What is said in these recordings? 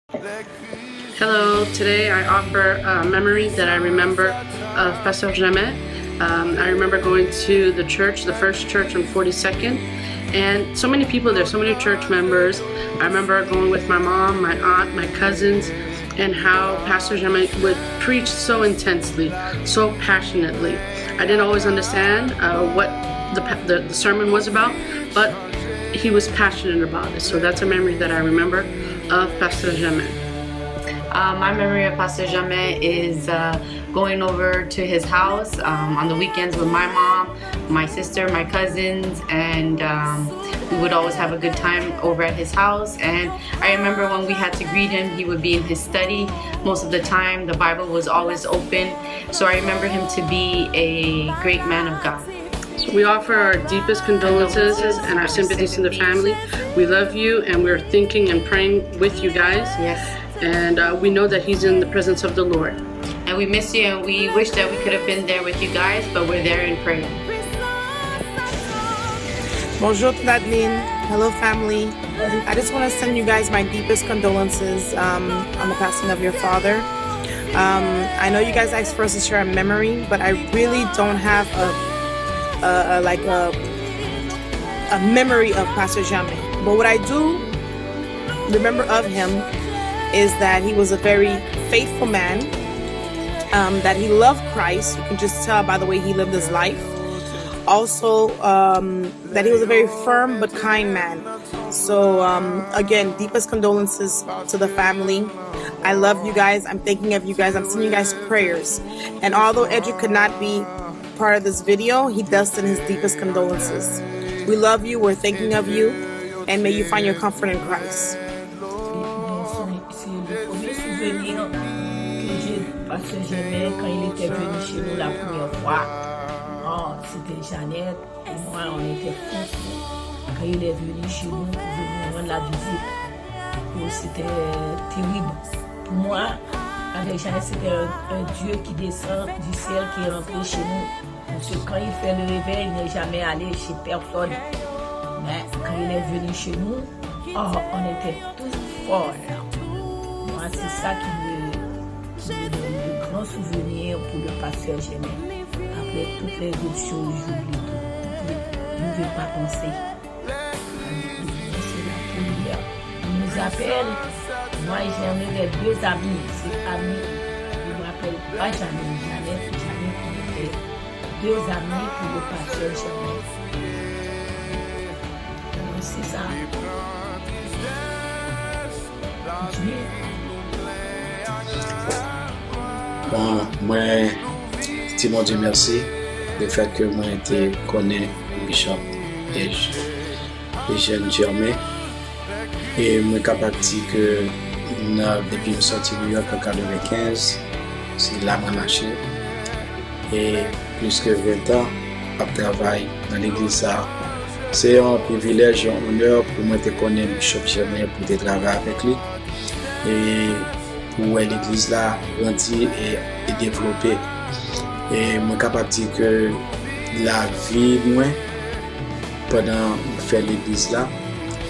Hello, today I offer a memory that I remember of Pastor Jamais. I remember going to the church, the first church on 42nd, and so many people there, so many church members. I remember going with my mom, my aunt, my cousins, and how Pastor Jamais would preach so intensely, so passionately. I didn't always understand what the sermon was about, but he was passionate about it. So that's a memory that I remember of Pastor Jamais. My memory of Pastor Jamais is going over to his house on the weekends with my mom, my sister, my cousins, and we would always have a good time over at his house. And I remember when we had to greet him, he would be in his study most of the time. The Bible was always open. So I remember him to be a great man of God. So we offer our deepest condolences and our sympathies to the family. We love you, and we're thinking and praying with you guys. Yes. And we know that he's in the presence of the Lord. And we miss you, and we wish that we could have been there with you guys, but we're there in prayer. Bonjour Nadine. Hello family. I just want to send you guys my deepest condolences on the passing of your father. I know you guys asked for us to share a memory, but I really don't have a memory of Pastor Jamais. But what I do remember of him is that he was a very faithful man, that he loved Christ. You can just tell by the way he lived his life. Also, that he was a very firm but kind man. So again, deepest condolences to the family. I love you guys. I'm thinking of you guys. I'm sending you guys prayers. And although Edric could not be part of this video, he does send his deepest condolences. We love you. We're thinking of you. And may you find your comfort in Christ. C'est le premier souvenir que j'ai Pasteur Jamais quand il était venu chez nous la première fois. Oh, c'était Jeannette et moi, on était fous quand il est venu chez nous pour venir rendre la visite. Oh, c'était terrible. Pour moi, avec Jeannette, c'était un Dieu qui descend du ciel, qui est rentré chez nous. Parce que quand il fait le réveil, il n'est jamais allé chez personne. Mais quand il est venu chez nous, oh, on était tous forts. Moi, c'est ça qui me donne de grands souvenirs pour le Pasteur Jamais. Après toutes les autres choses, j'oublie tout. Je ne veux pas penser. C'est la prière. Il nous appelle. Moi, j'ai les deux amis. C'est amis. Je ne me rappelle pas jamais. On était deux amis pour le Pasteur Jamais. C'est ça. Bon, moi, je mon Dieu merci du fait que moi été connais Bishop et jeune Jamais. Et moi capable de dire que depuis que je suis sorti de New York en 1995, c'est là que je marché. Et plus que 20 ans, à travailler dans l'église, c'est un privilège, un honneur pour moi de connaître Bishop Jamais, pour de travailler avec lui. Et pour l'église là grandir et développer. Et moi capable de dire que la vie moi pendant faire l'église là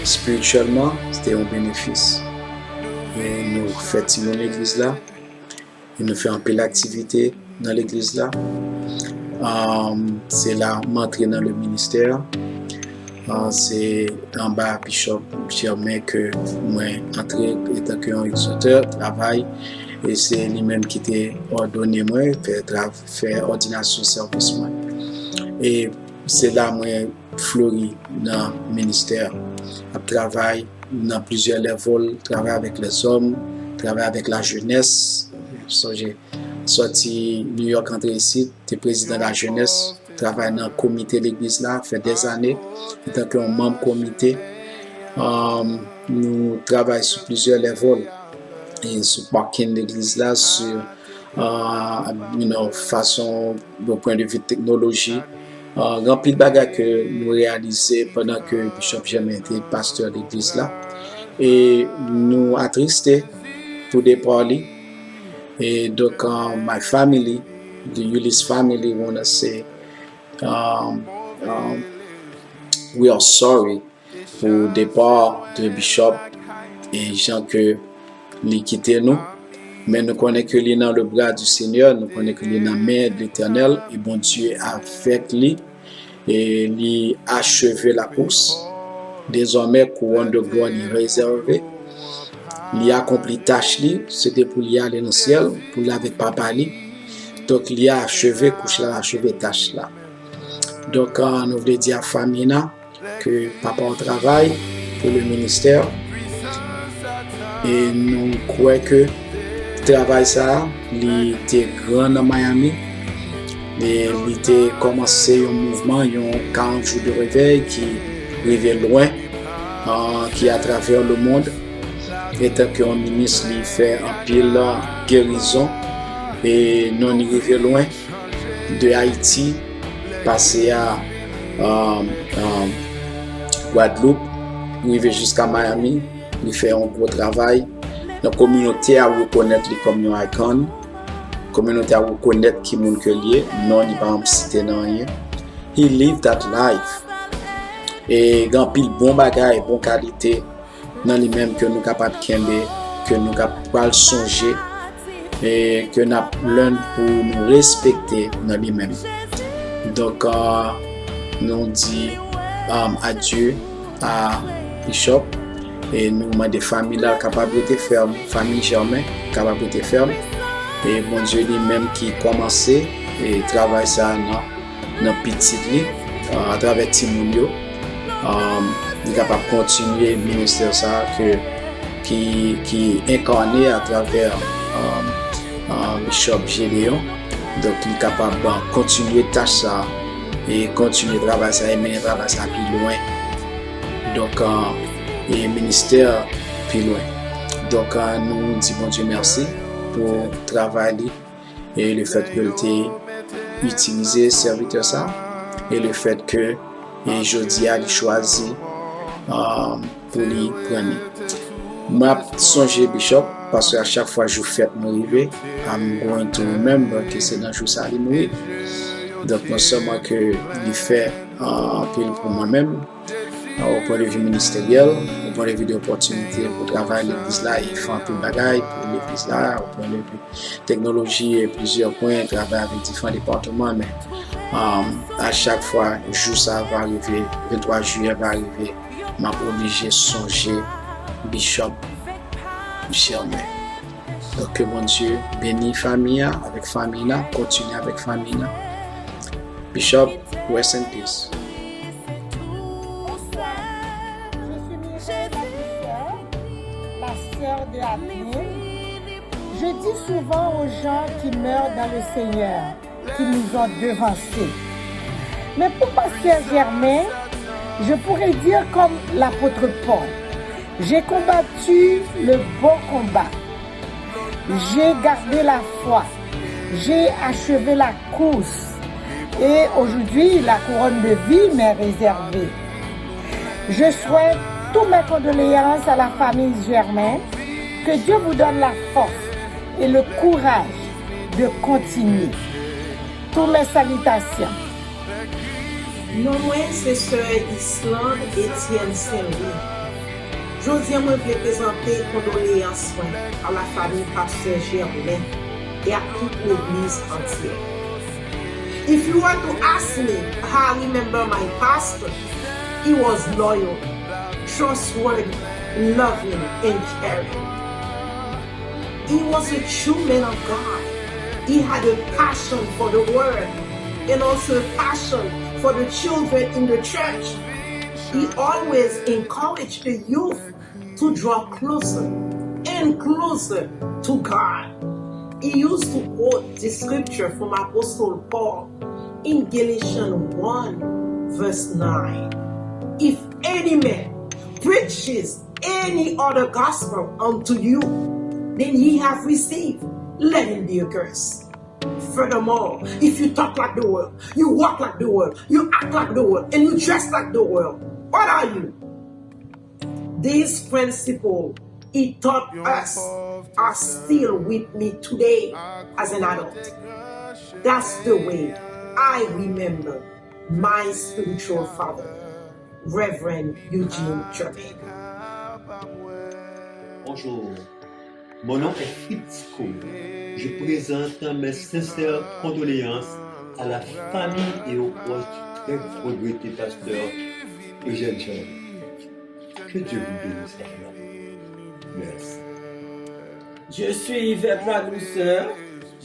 spirituellement c'était un bénéfice. Et nous faisons l'église là, et nous faisons un peu d'activité dans l'église là. C'est là m'entrer dans le ministère. C'est en bas Bishop Jamais que moi entré étant qu'un exhorteur travail et c'est lui-même qui t'a ordonné moi faire ordination service moi et c'est là moi fleuri dans le ministère à travail dans plusieurs levels, travail avec les hommes, travail avec la jeunesse. So, j'ai sorti New York entré ici, t'es président de la jeunesse, travaille dans le comité de l'église là, fait des années, en tant qu'un membre comité. Nous travaillons sur plusieurs levels et sur le parking de l'église là, sur façon, du point de vue technologie. Rempli de bagages que nous réalisons pendant que Bishop Jamais était pasteur de l'église là. Et nous attristés pour parler. Et donc, my family, the Ulysse family, want to say, we are sorry pour le départ de Bishop et gens que li quitter nous. Mais nous connaissons que lui dans le bras du Seigneur, nous connaissons que lui dans la main de l'Éternel, et bon Dieu avec lui, et lui achevé la course. Désormais, couronne de gloire est réservée. Il a accompli tâche li, c'était pour lui aller dans le ciel, pour lui avec papa li. Donc il a achevé couche là, achevé tâche là. Donc nous voulons dire à Famina que papa au travail pour le ministère et nous croyons que le travail ça, il était grand dans Miami. Et il était commencé un mouvement, il y a 40 jours de réveil qui arrivait loin, qui est à travers le monde. Et tant qu'un ministre lui fait un pile guérison et nous arrivons loin de Haïti, passer à Guadeloupe, arriver jusqu'à Miami, il fait un gros travail. La communauté a reconnaître comme une icône. La communauté a reconnaître qui est que lié, non il va pas citer non rien. He live that life. Et grand pile bon bagage, bon qualité dans les mêmes que nous capables de que nous capables songer et que nous l'un pour nous respecter dans les mêmes. Donc nous dit adieu à Bishop et nous demandons des familles là capables de ferme, famille Germain capable de ferme et bon Dieu lui-même qui commençait et travaille ça dans petit lit à travers Timounio. Il est capable de continuer le ministère ça qui est incarné à travers Bishop Gédéon. Donc il est capable de continuer tâche ça et continuer travailler ça et mener travailler ça plus loin. Donc et ministère plus loin. Donc nous disons bon Dieu merci pour le travail et le fait que tu utilisé serviteur ça et le fait que et jeudi a choisi pour lui prendre. M'a songé Bishop parce qu'à chaque fois je fête me arriver, I'm going to remember que c'est dans jour ça il mourir. Donc non seulement que il fait un peu pour moi-même au point de vue ministériel, au point de vue d'opportunité pour travailler l'église là, il fait un peu de bagaille pour l'église là, au point de vue technologie et plusieurs points, travailler avec différents départements, mais à chaque fois, jour ça va arriver, 23 juillet va arriver, m'a obligé de songer Bishop Germain. Donc que mon Dieu bénisse famille avec famille, continue avec famille. Bishop, rest in peace. La sœur de Adeline. Je dis souvent aux gens qui meurent dans le Seigneur, qui nous ont devancés. Mais pour Pasteur Germain, je pourrais dire comme l'apôtre Paul, j'ai combattu le bon combat, j'ai gardé la foi, j'ai achevé la course et aujourd'hui la couronne de vie m'est réservée. Je souhaite toutes mes condoléances à la famille Germain, que Dieu vous donne la force et le courage de continuer. Toutes mes salutations. Non, moi, c'est Sœur Islande Etienne Saint-Louis. Je voulais présenter condoléances à la famille Pasteur Germain et à toute l'église entière. If you were to ask me how I remember my pastor, he was loyal, trustworthy, loving, and caring. He was a true man of God. He had a passion for the word and also a passion for the children in the church. He always encouraged the youth to draw closer and closer to God. He used to quote the scripture from Apostle Paul in Galatians 1 verse 9. If any man preaches any other gospel unto you than ye have received, let him be accursed. Furthermore, if you talk like the world, you walk like the world, you act like the world, and you dress like the world, what are you? These principles he taught us are still with me today as an adult. That's the way I remember my spiritual father, Reverend Eugene Germain. Bonjour. Mon nom est Fritz Kohl. Je présente mes sincères condoléances à la famille et aux proches du très regretté pasteur Eugène Jean. Que Dieu vous bénisse. Merci. Je suis Yvette La Douceur.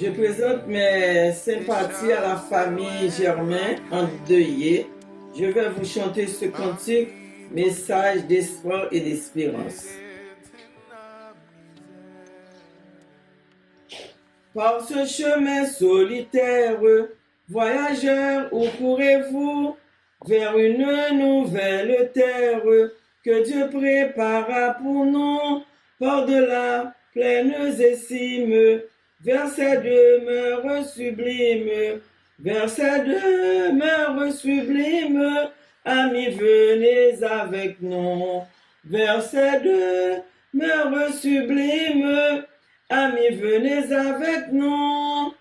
Je présente mes sympathies à la famille Germain endeuillée. Je vais vous chanter ce cantique, message d'espoir et d'espérance. Par ce chemin solitaire, voyageurs, où courez-vous? Vers une nouvelle terre que Dieu prépara pour nous, par-delà plaines et cimes, vers ses demeures sublimes, vers ses demeures sublimes, amis, venez avec nous, vers ses demeures sublimes, amis, venez avec nous.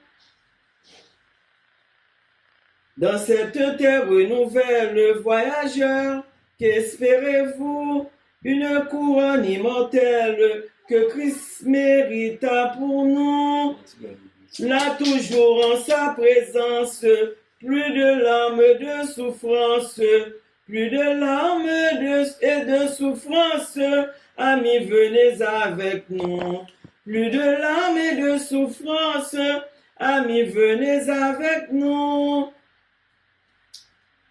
Dans cette terre nouvelle, voyageurs, qu'espérez-vous? Une couronne immortelle que Christ mérita pour nous. Là toujours en sa présence, plus de larmes de souffrance, plus de larmes et de souffrance, amis, venez avec nous. Plus de larmes et de souffrance, amis, venez avec nous.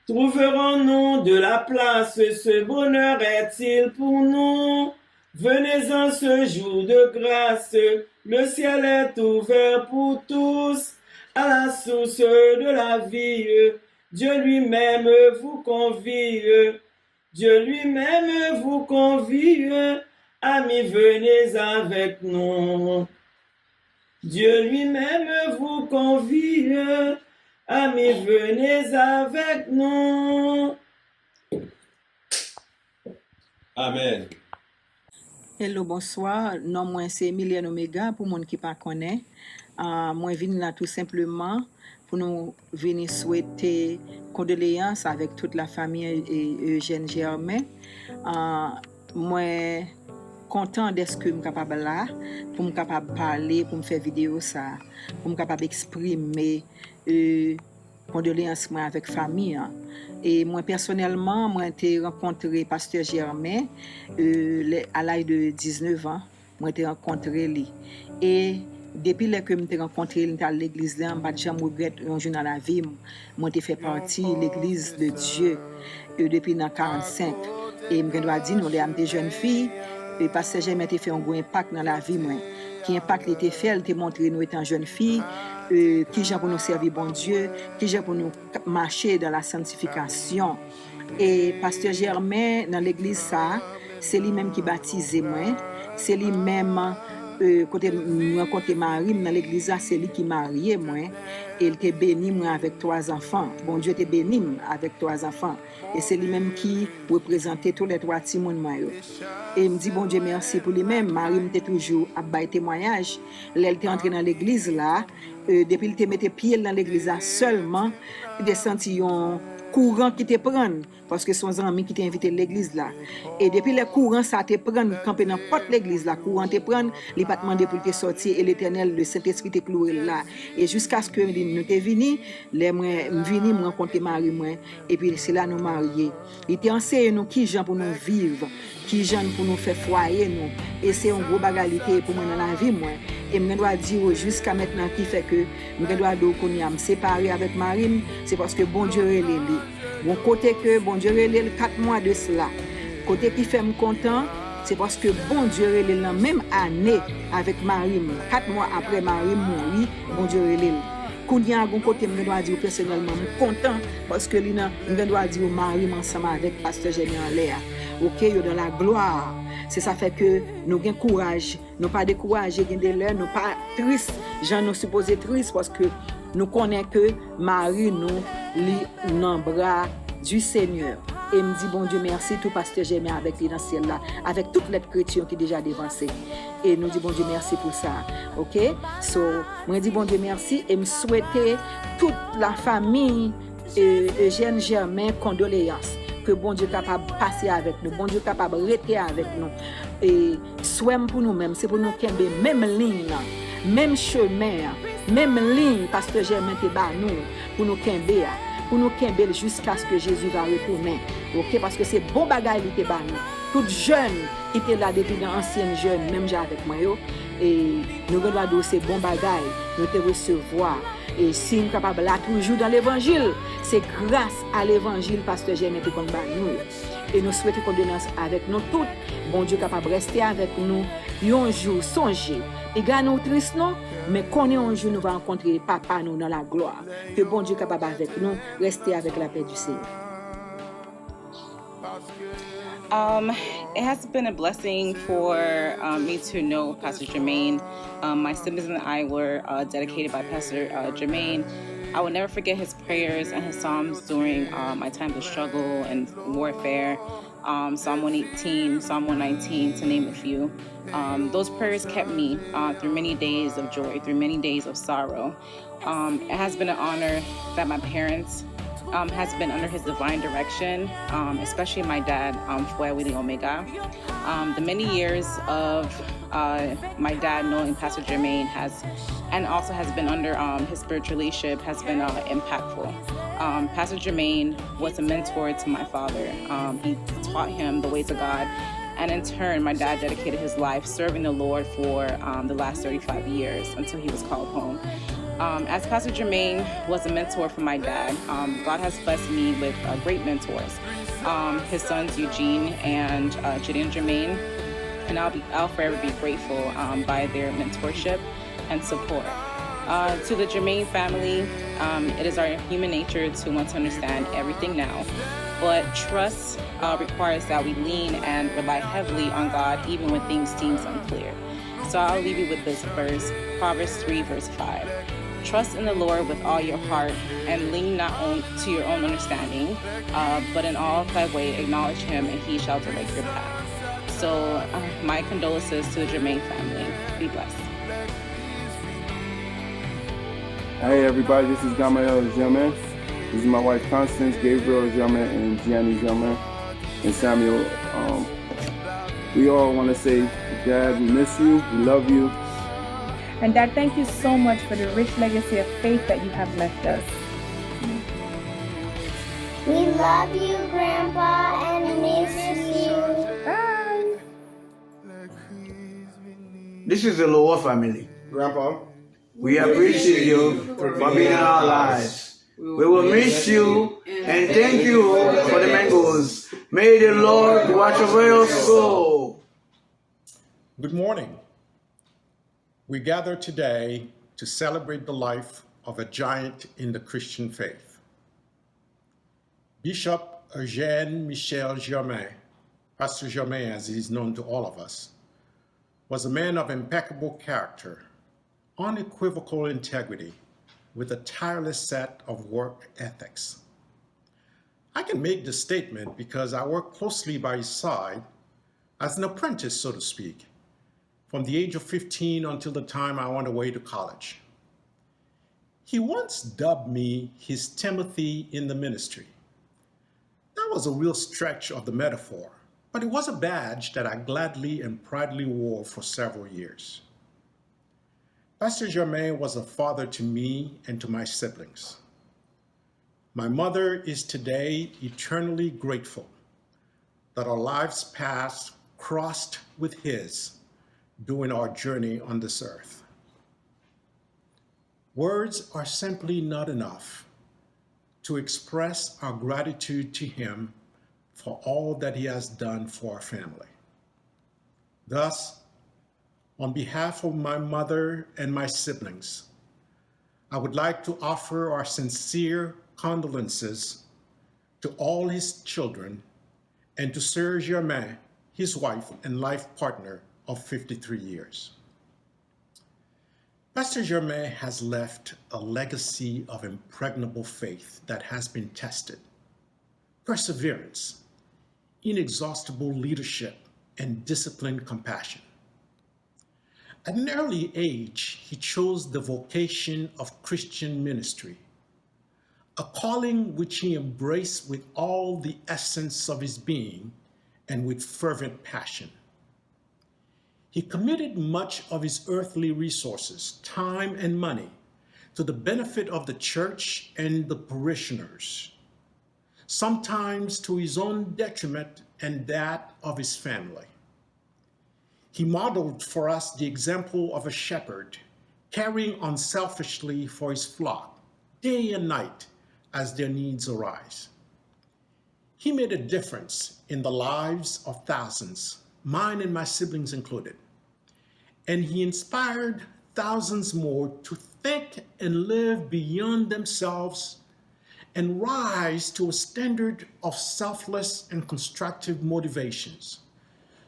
Trouverons-nous de la place, ce bonheur est-il pour nous? Venez en ce jour de grâce, le ciel est ouvert pour tous, à la source de la vie, Dieu lui-même vous convie, Dieu lui-même vous convie, amis, venez avec nous. Dieu lui-même vous convie, amis, venez avec nous. Amen. Hello, bonsoir. Non, moi c'est Emilienne Omega pour moun qui pas connaît. Moi vinn là tout simplement pour nous venir souhaiter condoléances avec toute la famille et Eugène Germain. Moi content d'être que me capable là pour me capable parler, pour me faire vidéo ça, pour me capable exprimer condoléances moi avec famille. Et moi personnellement, moi j'ai rencontré pasteur Germain à l'âge de 19 ans, moi j'ai rencontré lui. Et depuis que je l'ai rencontré à l'église là, je ne regrette un jour dans la vie, moi j'ai fait partie de l'église de Dieu depuis 1945. Et je dois dire, nous sommes jeunes filles, et pasteur Germain a fait un gros impact dans la vie moi. Qui impact était fait, elle t'a montré nous étant jeunes filles, qui j'ai pour nous servir bon Dieu, qui j'ai pour nous marcher dans la sanctification. Et pasteur Germain dans l'église ça, c'est lui-même qui baptisait moi, c'est lui-même côté rencontrer Marie dans l'église là, c'est lui qui mariait moi, et il était béni moi avec 3 enfants. Bon Dieu était béni avec 3 enfants. Et c'est lui-même qui représentait tous les 3 petits monde moi. Et il me dit bon Dieu merci pour lui-même. Marie m'était toujours à bailler témoignage. Elle était entrée dans l'église là, depuis il te mettait pied dans l'église là seulement, il senti un courant qui te prendre parce que son ami qui t'a invité à l'église là. Et depuis le courant ça te prendre camper dans porte l'église là, courant te prendre, il pas demander pour te sortir et l'Éternel le Saint-Esprit te cloué là. Et jusqu'à ce que nous te vini, les moi vini me rencontrer Marie moi et puis c'est là nous marier. Il te enseigne nous qui gens pour nous vivre, qui gens pour nous faire foyer nous. Et c'est un gros bagalité pour moi dans la vie moi. Et je dois dire jusqu'à maintenant qui fait que je dois me séparer avec Marie, c'est parce que bon Dieu est là. Bon côté que bon Dieu est là 4 mois de cela. Côté qui fait me content, c'est parce que bon Dieu est là la même année avec Marie. 4 mois après Marie mourir, bon Dieu est là. Quand il y a un côté, je dois dire personnellement, je suis content parce que je dois dire Marie ensemble avec pasteur Germain en l'air. OK, dans la gloire. C'est ça fait que nous avons courage, nous pas découragés, nous pas tristes, gens nous supposés tristes parce que nous connaissons que Marie nous lit dans le bras du Seigneur. Et me dit bon Dieu merci tout pasteur Germain avec lui dans le ciel là, avec toutes les chrétiens qui déjà dévancé. Et nous dit bon Dieu merci pour ça. OK? So, moi dis bon Dieu merci et me souhaiter toute la famille Eugène Germain condoléances. Que bon Dieu capable de passer avec nous, bon Dieu capable de rester avec nous. et souhait pour nous-mêmes, c'est pour nous kembe même ligne, même chemin, même ligne, Pasteur Germain te ba nous, pour nous kembe, pour nous kembe jusqu'à ce que Jésus va retourner. OK, parce que c'est bon bagay li te ba nous. Tout jeune qui était là depuis dans ancienne jeune, même j'ai avec moi yo, et nous regardons ces bons bagay, nous te recevoir. Et si nous sommes capables là toujours dans l'évangile, c'est grâce à l'évangile, Pasteur Germain te konn ba nous. Et nous souhaitons condamnance avec nous toutes. Bon Dieu capable de rester avec nous. Un jour, songer. Et gars nous triste non, mais qu'on est un jour nous va rencontrer papa nous dans la gloire. Que bon Dieu capable avec nous, rester avec la paix du Seigneur. It has been a blessing for me to know Pastor Jermaine. My siblings and I were dedicated by Pastor Jermaine. I will never forget his prayers and his psalms during my times of struggle and warfare. Psalm 118, Psalm 119, to name a few. Those prayers kept me through many days of joy, through many days of sorrow. It has been an honor that my parents has been under his divine direction, especially my dad, Fue Willie Omega. The many years of my dad knowing Pastor Jermaine and also has been under his spiritual leadership has been impactful. Pastor Jermaine was a mentor to my father. He taught him the ways of God. And in turn, my dad dedicated his life serving the Lord for the last 35 years until he was called home. As Pastor Jermaine was a mentor for my dad, God has blessed me with great mentors. His sons, Eugene and Gideon Jermaine, and I'll forever be grateful by their mentorship and support. To the Jermaine family, it is our human nature to want to understand everything now, but trust requires that we lean and rely heavily on God even when things seem unclear. So I'll leave you with this verse, Proverbs 3, verse 5. Trust in the Lord with all your heart and lean not to your own understanding, but in all thy way acknowledge him and he shall direct your path. So my condolences to the Jermaine family. Be blessed. Hey everybody, this is Gamaliel Germain. This is my wife Constance, Gabriel Germain, and Gianni Germain, and Samuel. We all want to say, Dad, we miss you, we love you. And Dad, thank you so much for the rich legacy of faith that you have left us. We love you, Grandpa, and miss you. Bye. This is the Loa family. Grandpa, we appreciate you for being in our lives. We will miss you and thank you for the mangoes. May the Lord watch over your soul. Good morning. We gather today to celebrate the life of a giant in the Christian faith. Bishop Eugène Michel Germain, Pastor Germain as he is known to all of us, was a man of impeccable character, unequivocal integrity, with a tireless set of work ethics. I can make this statement because I worked closely by his side as an apprentice, so to speak, from the age of 15 until the time I went away to college. He once dubbed me his Timothy in the ministry. That was a real stretch of the metaphor, but it was a badge that I gladly and proudly wore for several years. Pastor Germain was a father to me and to my siblings. My mother is today eternally grateful that our lives past crossed with his during our journey on this earth. Words are simply not enough to express our gratitude to him for all that he has done for our family. Thus, on behalf of my mother and my siblings, I would like to offer our sincere condolences to all his children and to Sir Germain, his wife and life partner of 53 years. Pastor Germain has left a legacy of impregnable faith that has been tested, perseverance, inexhaustible leadership, and disciplined compassion. At an early age, he chose the vocation of Christian ministry, a calling which he embraced with all the essence of his being and with fervent passion. He committed much of his earthly resources, time and money, to the benefit of the church and the parishioners, sometimes to his own detriment and that of his family. He modeled for us the example of a shepherd caring unselfishly for his flock, day and night, as their needs arise. He made a difference in the lives of thousands, mine and my siblings included, and he inspired thousands more to think and live beyond themselves and rise to a standard of selfless and constructive motivations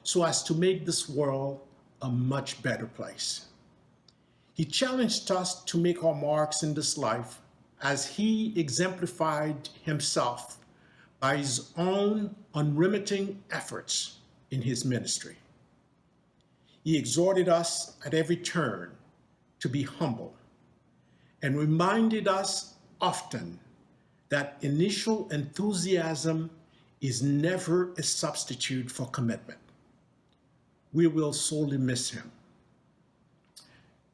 so as to make this world a much better place. He challenged us to make our marks in this life as he exemplified himself by his own unremitting efforts in his ministry. He exhorted us at every turn to be humble and reminded us often that initial enthusiasm is never a substitute for commitment. We will sorely miss him.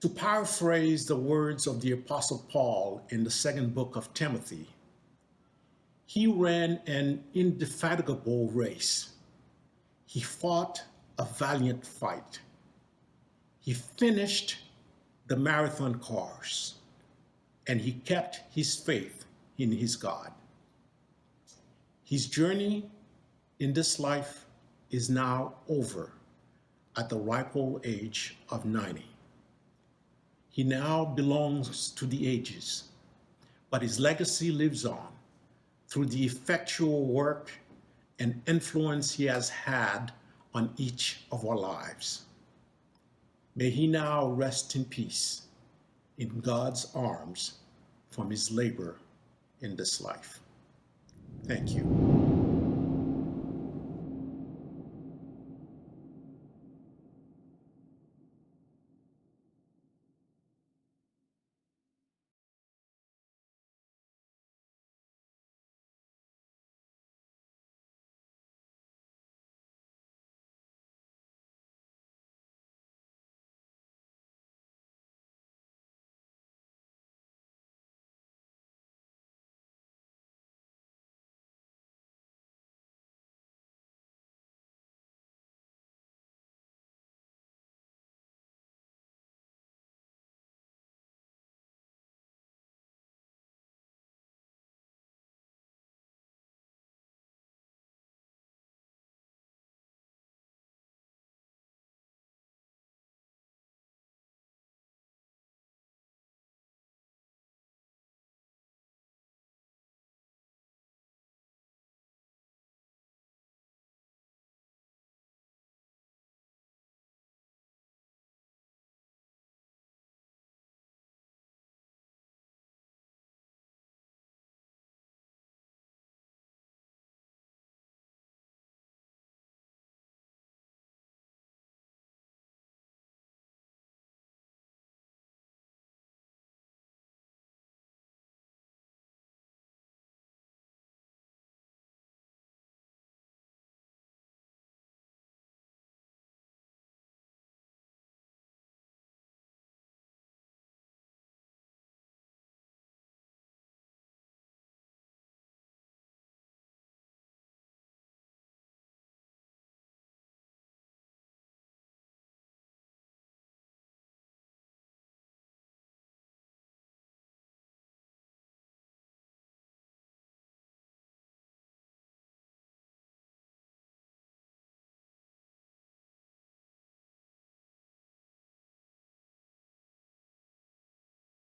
To paraphrase the words of the Apostle Paul in the second book of Timothy, he ran an indefatigable race. He fought a valiant fight. He finished the marathon course, and he kept his faith in his God. His journey in this life is now over at the ripe old age of 90. He now belongs to the ages, but his legacy lives on through the effectual work and influence he has had on each of our lives. May he now rest in peace in God's arms from his labor in this life. Thank you.